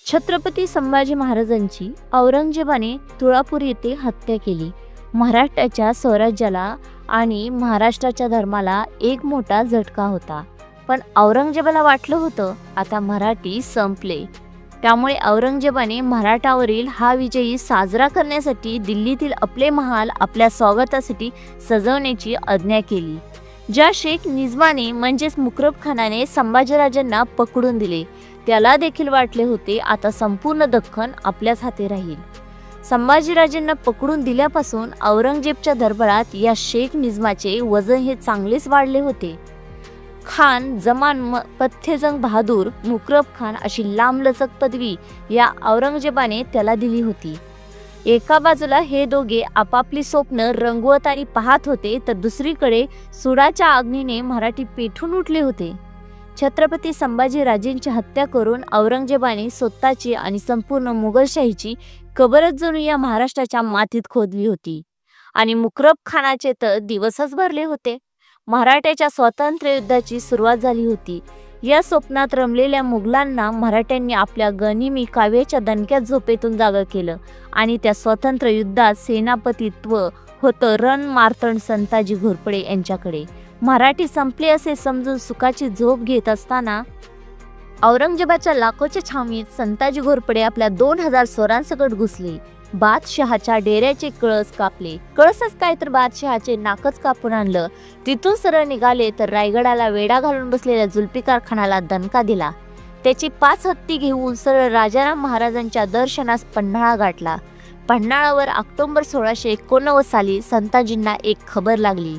छत्रपती संभाजी महाराजांची औरंगजेबाने तुळापूर येथे हत्या केली. महाराष्ट्राच्या स्वराज्याला आणि महाराष्ट्राच्या धर्माला एक मोठा झटका होता. पण औरंगजेबाला वाटलं होतं आता मराठी संपले. त्यामुळे औरंगजेबाने मराठावरील हा विजय साजरा करण्यासाठी दिल्लीतील आपले महाल आपल्या स्वागतासाठी सजवण्याची आज्ञा केली. ज्या शेख निजामाने म्हणजेच मुकरब खानाने संभाजीराजांना पकडून दिले, त्याला देखील वाटले होते आता संपूर्ण दख्खन आपल्याच हाती राहील. संभाजीराजांना पकडून दिल्यापासून औरंगजेबच्या दरबारात या शेख निजामाचे वजन हे चांगलेच वाढले होते. खान जमान पथ्यजंग बहादूर मुकरब खान अशी लांबलचक पदवी या औरंगजेबाने त्याला दिली होती. एका बाजूला हे दोघे आपापली स्वप्न रंगवत आणि पाहत होते, तर दुसरीकडे सुडाच्या अग्नीने मराठी पेटून उठले होते. छत्रपती संभाजीराजेंची हत्या करून औरंगजेबाने स्वतःची आणि संपूर्ण मुघलशाहीची कबरच जणू या महाराष्ट्राच्या मातीत खोदली होती. आणि मुकरब खानाचे तर दिवसच भरले होते. मराठ्याच्या स्वातंत्र्य युद्धाची सुरुवात झाली होती. या स्वप्नात रमलेल्या मुघलांना मराठ्यांनी आपल्या गनिमी काव्याच्या दणक्यात झोपेतून जागा केलं आणि त्या स्वातंत्र्य युद्धात सेनापतित्व होतं रण मार्तंड संताजी घोरपडे यांच्याकडे. मराठी संपले असे समजून सुखाची झोप घेत असताना औरंगजेबाच्या लाखोच्या छावणीत संताजी घोरपडे आपल्या 2000 स्वरांसकट घुसले. बादशहाच्या डेऱ्याचे कळस कापले. कळसच काय तर बादशहाचे नाकच कापून आणलं. तिथून सरळ निघाले तर रायगडाला वेढा घालून बसलेल्या जुल्फिकार खानाला दणका दिला. त्याची 5 हत्ती घेऊन सरळ राजाराम महाराजांच्या दर्शनास पन्हाळा गाठला. पन्हाळावर ऑक्टोबर 1689 साली संताजींना एक खबर लागली.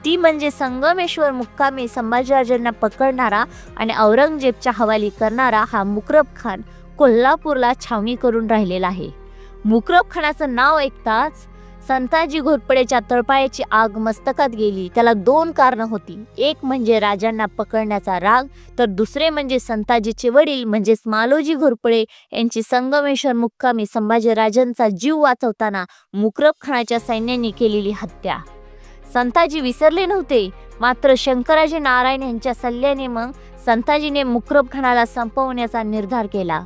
ती म्हणजे संगमेश्वर मुक्कामी संभाजीराजांना पकडणारा आणि औरंगजेबच्या हवाली करणारा हा मुकरब खान कोल्हापूरला छावणी करून राहिलेला आहे. मुकरब खानाचं नाव ऐकताच संताजी घोरपडेच्या तळपायाची आग मस्तकात गेली. त्याला 2 कारणं होती. एक म्हणजे राजांना पकडण्याचा राग, तर दुसरे म्हणजे संताजीचे वडील म्हणजेच मालोजी घोरपडे यांची संगमेश्वर मुक्कामी संभाजीराजांचा जीव वाचवताना मुकरब खानाच्या सैन्याने केलेली हत्या. संताजी विसरले नव्हते. मात्र शंकराजी नारायण यांच्या सल्ल्याने मग संताजीने मुकरब खानाला संपवण्याचा निर्धार केला.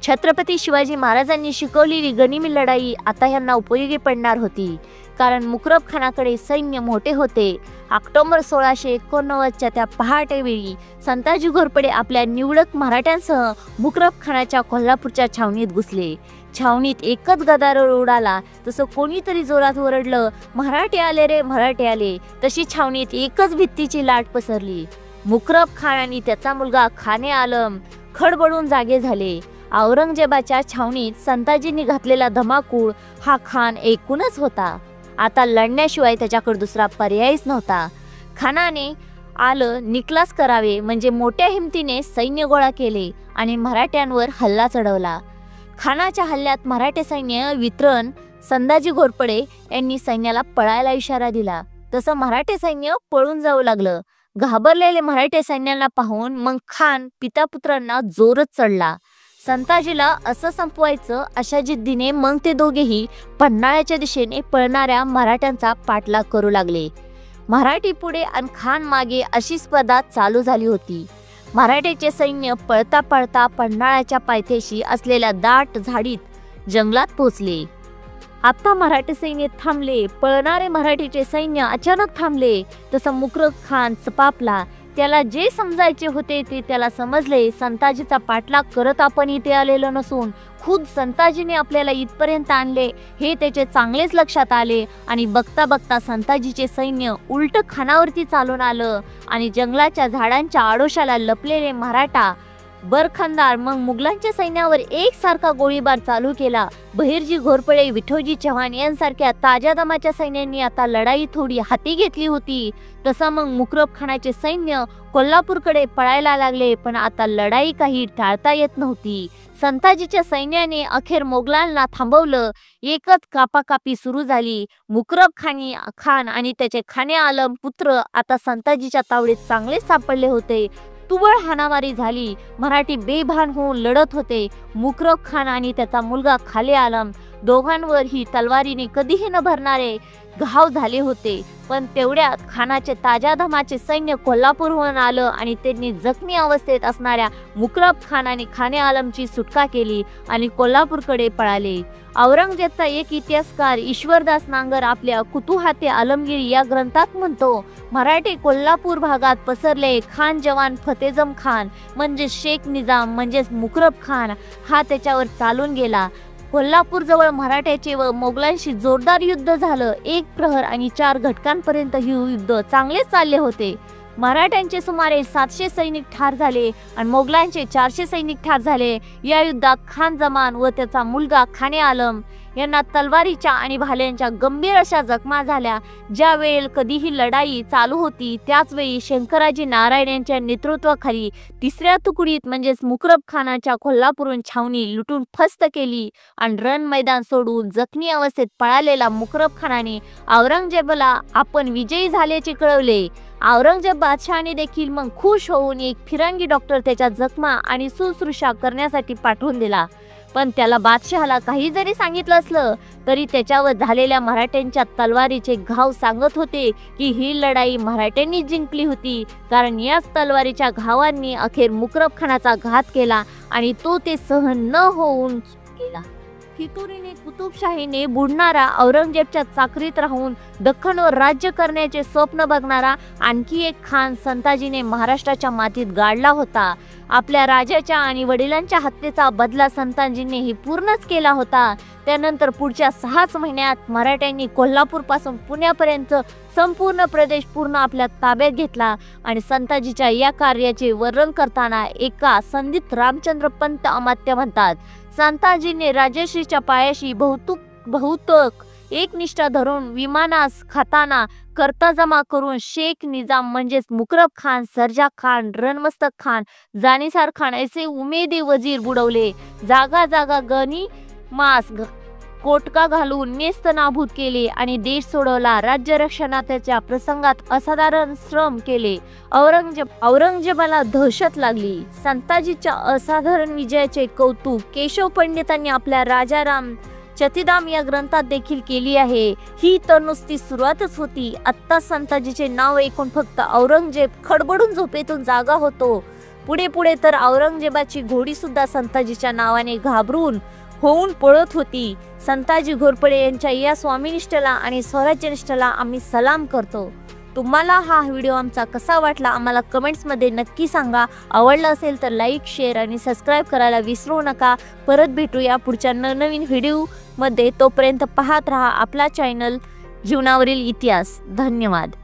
छत्रपती शिवाजी महाराजांनी शिकवलेली गनिमी लढाई आता यांना उपयोगी पडणार होती. कारण मुकरब खानाकडे सैन्य मोठे होते. ऑक्टोबर 1689च्या त्या पहाटेवेळी संताजी घोरपडे आपल्या निवडक मराठ्यांसह मुकरब खानाच्या कोल्हापूरच्या छावणीत घुसले. छावणीत एकच गदारोळ उडाला. तसं कोणीतरी जोरात ओरडलं, मराठे आले रे मराठे आले. तशी छावणीत एकच भीतीची लाट पसरली. मुकरब खान आणि त्याचा मुलगा खाने आलम खडबडून जागे झाले. औरंगजेबाच्या छावणीत संताजींनी घातलेला धमाकूळ हा खान एकूणच होता. आता लढण्याशिवाय त्याच्याकडे दुसरा पर्यायच नव्हता. खानाने आलं निकलास करावे म्हणजे मोठ्या हिमतीने सैन्य गोळा केले आणि मराठ्यांवर हल्ला चढवला. खानाच्या हल्ल्यात मराठे सैन्य वितरण संताजी घोरपडे यांनी सैन्याला पळायला इशारा दिला. तसं मराठे सैन्य पळून जाऊ लागलं. घाबरलेले मराठे सैन्याला पाहून मग खान पितापुत्रांना जोरच चढला. संताजीला असं संपवायचं अशा जिद्दीने मग ते दोघेही पन्हाळ्याच्या दिशेने पळणाऱ्या मराठ्यांचा पाठलाग करू लागले. मराठी पुढे आणि खान मागे अशी स्पर्धा चालू झाली होती. मराठ्याचे सैन्य पळता पळता पन्हाळ्याच्या पायथ्याशी असलेल्या दाट झाडीत जंगलात पोहोचले. आता मराठी सैन्य थांबले. पळणारे मराठीचे सैन्य अचानक थांबले. तसं मुकरब खान चपापला. त्याला जे समजायचे होते ते त्याला समजले. संताजीचा पाठलाग करत आपण इथे आलेलो नसून खुद संताजीने आपल्याला इथपर्यंत आणले हे त्याचे चांगलेच लक्षात आले. आणि बघता बघता संताजीचे सैन्य उलट खानावरती चालून आलं आणि जंगलाच्या झाडांच्या आडोशाला लपलेले मराठा बरखंदार मग मुघलांच्या सैन्यावर एकसारखा गोळीबार चालू केला. बहिर्जी घोरपडे, विठोजी चव्हाण यांसारख्या ताज्या दमाच्या सैन्यांनी आता लढाई थोडी हाती घेतली होती. तसं मग मुकरब खानाचे सैन्य कोल्हापूरकडे पळायला लागले. पण आता लढाई काही टाळता येत नव्हती. संताजीच्या सैन्याने अखेर मोगलांना थांबवलं. एकच कापाकापी सुरू झाली. मुकरब खान आणि त्याचे खाने आलम पुत्र आता संताजीच्या तावडीत चांगलेच सापडले होते. तुबळ हाणामारी झाली. मराठी बेभान होऊन लढत होते. मुकरब खान आणि त्याचा मुलगा खाने आलम दोघांवरही तलवारीने कधीही न भरणारे घाव झाले होते. पण तेवढ्यात खानाचे ताज्या दमाचे सैन्य कोल्हापूरहून आलं आणि त्यांनी जखमी अवस्थेत असणाऱ्या मुकरब खानाने खाने आलमची सुटका केली आणि कोल्हापूरकडे पळाले. औरंगजेबचा एक इतिहासकार ईश्वरदास नांगर आपल्या कुतुहाते आलमगिरी या ग्रंथात म्हणतो, मराठे कोल्हापूर भागात पसरले. खान जवान फतेजम खान म्हणजे शेख निजाम म्हणजेच मुकरब खान हा त्याच्यावर चालून गेला. कोल्हापूर जवळ मराठ्याचे व मोगलांशी जोरदार युद्ध झालं. 1 प्रहर आणि 4 घटकांपर्यंत हे युद्ध चांगलेच चालले होते. मराठ्यांचे सुमारे 700 सैनिक ठार झाले आणि मोगलांचे 400 सैनिक ठार झाले. या युद्धात खान जमान व त्याचा मुलगा खाने आलम यांना तलवारीच्या आणि भाल्यांच्या गंभीर अशा जखमा झाल्या. ज्या वेळेला कधीही लढाई चालू होती त्याच वेळी शंकराजी नारायण यांच्या नेतृत्वाखाली 3ऱ्या तुकडीत म्हणजेच मुकरब खानाच्या कोल्हापूरहून छावणी लुटून फस्त केली आणि रण मैदान सोडून जखमी अवस्थेत पळालेला मुकरब खानाने औरंगजेबाला आपण विजयी झाल्याचे कळवले. औरंगजेब बादशहाने देखील मग खुश होऊन एक फिरंगी डॉक्टर त्याच्या जखमा आणि शुश्रूषा करण्यासाठी पाठवून दिला. पण त्याला बादशहाला काही जरी सांगितलं असलं तरी त्याच्यावर झालेल्या मराठ्यांच्या तलवारीचे घाव सांगत होते की ही लढाई मराठ्यांनी जिंकली होती, कारण याच तलवारीच्या घावांनी अखेर मुकरब खानाचा घात केला आणि तो ते सहन न होऊन गेला. फितुरीने कुतुबशाहीने बुडणारा औरंगजेबच्या चाकरीत राहून दख्खनवर राज्य करण्याचे स्वप्न बघणारा आणखी एक खान संताजीने महाराष्ट्राच्या मातीत गाडला होता. आपल्या राजाच्या आणि वडिलांच्या हत्येचा बदला संताजींनी पूर्णच केला होता. त्यानंतर पुढच्या 6 महिन्यात मराठ्यांनी कोल्हापूर पासून पुण्यापर्यंत संपूर्ण प्रदेश पूर्ण आपल्या ताब्यात घेतला आणि संताजीच्या या कार्याचे वर्णन करताना एका संदित रामचंद्र पंत अमात्य म्हणतात, संताजीने राजश्रीच्या पायाशी बहुतक एक निष्ठा धरून विमानास खाताना करता जमा करून शेख निजाम म्हणजेच मुकरब खान, सर्जा खान, रणमस्तक खान, जानिसार खान असे उमेदी वजीर बुडवले. जागा जागा गणी मास कोटका घालून नेस्त नाबूद केले आणि देश सोडवला. राज्य रक्षणाच्या प्रसंगात असाधारण श्रम केले. औरंगजेबाला दहशत लागली. संताजीच्या असाधारण विजयाचे कौतुक केशव पंडितांनी आपल्या राजाराम चतिदाम या ग्रंथात देखील केली आहे. ही तर नुसती सुरुवातच होती. आत्ता संताजीचे नाव ऐकून फक्त औरंगजेब खडबडून झोपेतून जागा होतो. पुढे पुढे तर औरंगजेबाची घोडी सुद्धा संताजीच्या नावाने घाबरून होऊन पळत होती. संताजी घोरपडे यांच्या या स्वामीनिष्ठेला आणि स्वराज्यनिष्ठेला आम्ही सलाम करतो. तुम्हाला हा व्हिडिओ आमचा कसा वाटला आम्हाला कमेंट्समध्ये नक्की सांगा. आवडला असेल तर लाईक, शेअर आणि सबस्क्राईब करायला विसरू नका. परत भेटूया पुढच्या नवनवीन व्हिडिओमध्ये. तोपर्यंत पाहत राहा आपला चॅनल जीवनावरील इतिहास. धन्यवाद.